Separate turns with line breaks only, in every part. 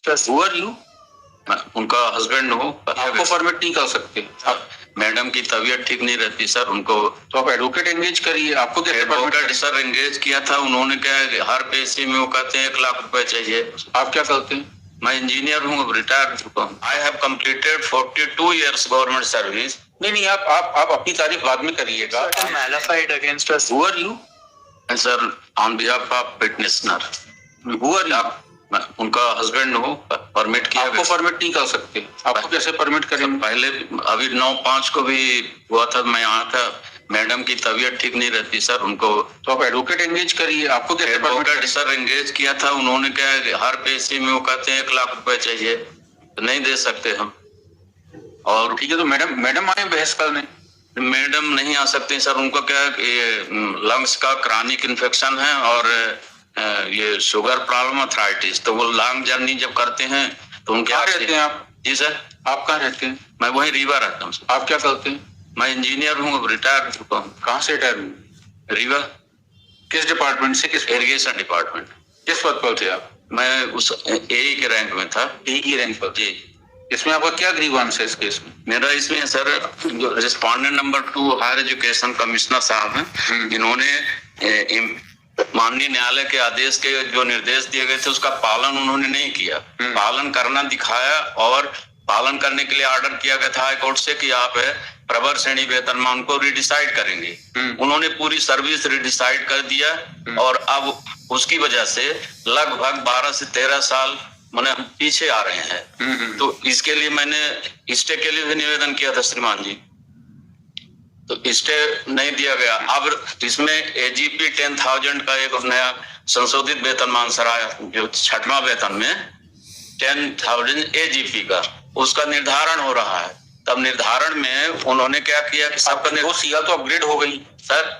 Who are you?
उनका husband हो।
आपको परमिट नहीं कर सकते आप।
मैडम की तबीयत ठीक नहीं रहती सर, उनको।
तो आप एडवोकेट एंगेज करिए। आपको कैसे
एडवोकेट सर एंगेज किया था उन्होंने, क्या हर पैसे में वो कहते हैं 1 लाख रुपए चाहिए।
आप क्या करते हैं?
मैं इंजीनियर हूँ, रिटायर हो चुका हूँ। I have completed 42 years government service.
नहीं, आप अपनी तारीफ बाद में करिएगा।
Who are you? Sir, on behalf of petitioner.
Who are you?
उनका हस्बैंड हो, परमिट किया।
आपको परमिट नहीं कर सकते। आपको कैसे परमिट करेंगे?
पहले अभी 9/5 को भी हुआ था, मैं यहाँ था। मैडम की तबीयत ठीक नहीं रहती सर, उनको।
तो आप एडवोकेट एंगेज करिए। आपको कैसे
एडवोकेट सर एंगेज किया था उन्होंने, क्या हर पैसे में वो कहते हैं 1 लाख रुपए चाहिए, तो नहीं दे सकते हम। और
ठीक है, तो मैडम आए बहस करने।
मैडम नहीं आ सकते सर, उनको क्या लंग्स का क्रॉनिक इन्फेक्शन है और ये शुगर प्रॉब्लम, अर्थराइटिस। तो वो लॉन्ग जर्नी जब करते हैं तो उनके।
कहाँ रहते हैं आप?
जी सर।
आप कहाँ रहते हैं?
मैं वहीं रीवा रहता हूँ।
आप क्या करते हैं?
मैं इंजीनियर हूँ, रिटायर हो चुका हूँ।
कहाँ से रिटायर हुए?
रीवा।
किस डिपार्टमेंट से? किस
इरिगेशन डिपार्टमेंट।
किस पद पर थे आप?
मैं उस ए के रैंक में था।
ए की रैंक पर?
जी।
इसमें आपका क्या ग्रीवांस है इस केस में?
मेरा इसमें सर, जो respondent number 2 higher education commissioner साहब हैं, इन्होंने माननीय न्यायालय के आदेश के जो निर्देश दिए गए थे उसका पालन उन्होंने नहीं किया। पालन करना दिखाया और पालन करने के लिए ऑर्डर किया गया था हाईकोर्ट से कि आप प्रवर श्रेणी वेतनमान को रिडिसाइड करेंगे। उन्होंने पूरी सर्विस रिडिसाइड कर दिया और अब उसकी वजह से लगभग 12 से 13 साल मैंने हम पीछे आ रहे हैं। तो इसके लिए मैंने स्टे के लिए भी निवेदन किया था श्रीमान जी, तो स्टे नहीं दिया गया। अब इसमें एजीपी 10,000 का एक नया संशोधित वेतनमान सर आया, जो 6वां वेतन में 10,000 एजीपी का उसका निर्धारण हो रहा है। तब निर्धारण में उन्होंने क्या किया कि सबका
2 CR तो अपग्रेड हो गई
सर।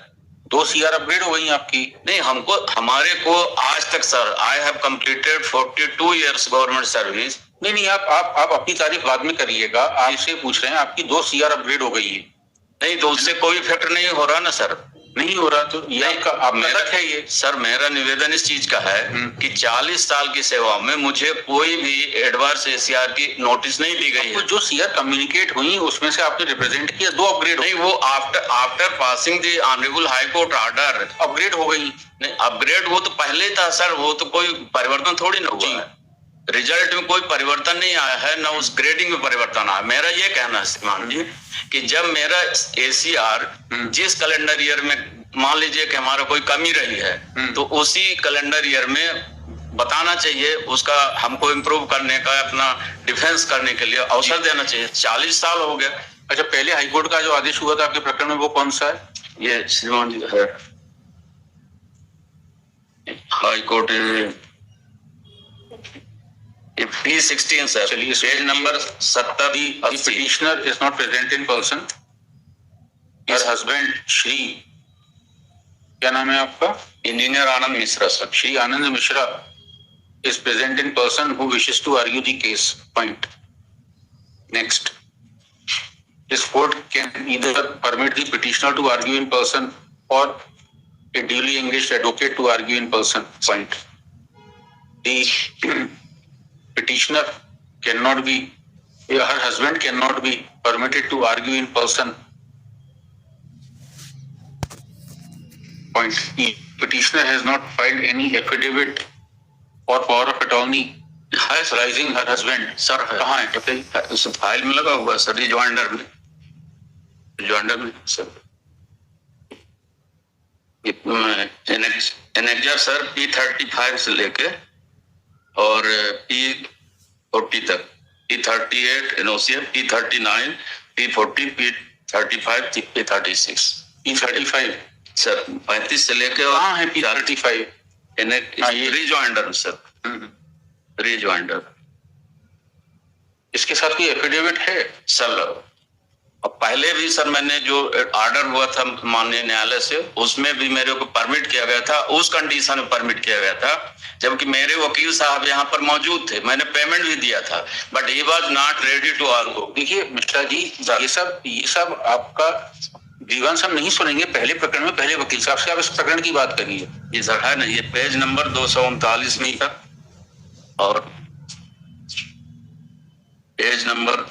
2 CR अपग्रेड हो गई आपकी?
नहीं, हमारे को आज तक sir, I have completed 42 years government service.
नहीं, आप अपनी तारीफ बाद में करिएगा। आपसे पूछ रहे हैं, आपकी 2 CR अपग्रेड हो गई है।
नहीं, तो उससे कोई इफेक्ट नहीं हो रहा ना सर।
नहीं हो रहा, तो ये आपका गलत है ये।
सर, मेरा निवेदन इस चीज का है कि 40 साल की सेवा में मुझे कोई भी एडवर्स ACR की नोटिस नहीं दी गई है।
जो CR कम्युनिकेट हुई उसमें से आपने रिप्रेजेंट किया 2 अपग्रेड
नहीं, वो after passing the honourable high court order
upgrade हो गई।
नहीं, अपग्रेड वो तो पहले था सर, वो तो कोई परिवर्तन थोड़ी ना हुआ है। रिजल्ट में कोई परिवर्तन नहीं आया है, ना उस ग्रेडिंग में परिवर्तन आया। मेरा ये कहना है श्रीमान जी कि जब मेरा ACR जिस कैलेंडर ईयर में मान लीजिए कि हमारा कोई कमी रही है, तो उसी कैलेंडर ईयर में बताना चाहिए, उसका हमको इम्प्रूव करने का, अपना डिफेंस करने के लिए अवसर देना चाहिए। 40 साल हो गए।
अच्छा, पहले हाईकोर्ट का जो आदेश हुआ था आपके प्रकरण में, वो कौन सा है?
ये श्रीमान जी है हाईकोर्ट P16 सर।
चलिए,
page number 70।
Petitioner is not present in person. Her husband Shri, क्या नाम है आपका?
Engineer Anand Mishra sir.
Shri Anand Mishra is present in person who wishes to argue the case. Point. Next. This court can either permit the petitioner to argue in person or a duly engaged advocate to argue in person. Point. The petitioner cannot be, her husband cannot be permitted to argue in person. Point. The petitioner has not filed any affidavit or power of attorney authorizing her husband.
Sir
कहाँ है? बताइए।
उस file में लगा हुआ sir, rejoinder में sir. Annexure sir P35 से लेके और P40 तक, P38 NOCF, P39, P40, P35, P36।
P35
sir 35 से लेके और
कहाँ है P35?
Rejoinder sir, rejoinder.
इसके साथ कोई एफिडेविट है
सर? अब पहले भी सर मैंने जो ऑर्डर हुआ था माननीय न्यायालय से, उसमें भी मेरे को परमिट किया गया था, उस कंडीशन में परमिट किया गया था, जबकि मेरे वकील साहब यहाँ पर मौजूद थे। मैंने पेमेंट भी दिया था, but he was not ready to argue.
देखिए मिश्रा जी, ये सब आपका ग्रीवांस हम नहीं सुनेंगे पहले प्रकरण में, पहले वकील साहब से आप इस प्रकरण की बात करिए।
ये सर है ना, ये पेज नंबर 239 में था और नंबर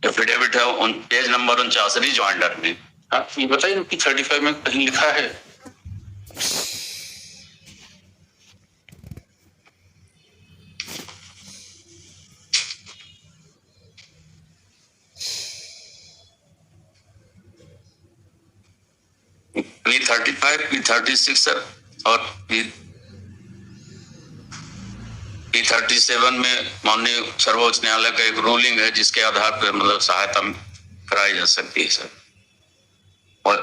एफिडेविट है पेज नंबर 49 रिजॉइंडर में।
हाँ, ये बताइए कि 35 में कहीं लिखा है?
P35, P36 सर और P37 में माननीय सर्वोच्च न्यायालय का एक रूलिंग है जिसके आधार पर मतलब सहायता कराई जा सकती है सर। और